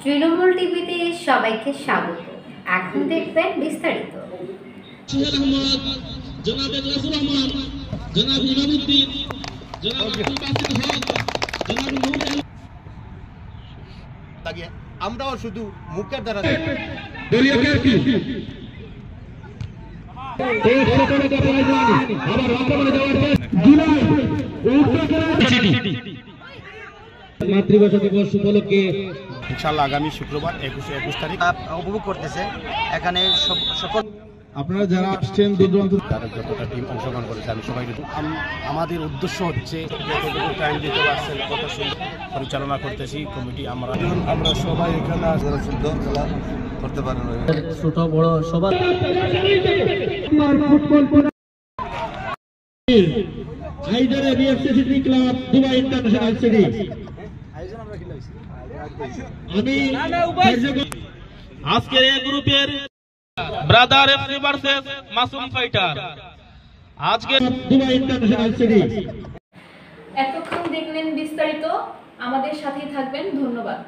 তৃণমূল টিভিতে সবাইকে স্বাগত। এখন দেখবেন বিস্তারিত। আমরাও শুধু মুখের দ্বারা মাতৃভাষা দিবস উপলক্ষে ইনশাআল্লাহ আগামী শুক্রবার 21 তারিখ উপভোগ করতেছে। এখানে সকল আপনারা যারা আসছেন দূরদূরান্ত তারা যতটা টিম অংশগ্রহণ করেছে আমি সবাইকে আমাদের উদ্দেশ্য হচ্ছে যতটুকু টাইম দিতে পারছেন কত সুন্দর পরিচালনা করতেছি কমিটি। আমরা সবাই এখানে সুন্দর খেলা করতে পারেন, ছোট বড় সবার আইডারে বিএফসিসি ক্লাব দুবাই ইন্টারন্যাশনাল সিটি। আমি আজকের এই গ্রুপের brother FC versus Masum fighter আজকে দুবাই ইন্টারন্যাশনাল সিটি। এতক্ষণ দেখলেন বিস্তারিত। আমাদের সাথেই থাকবেন। ধন্যবাদ।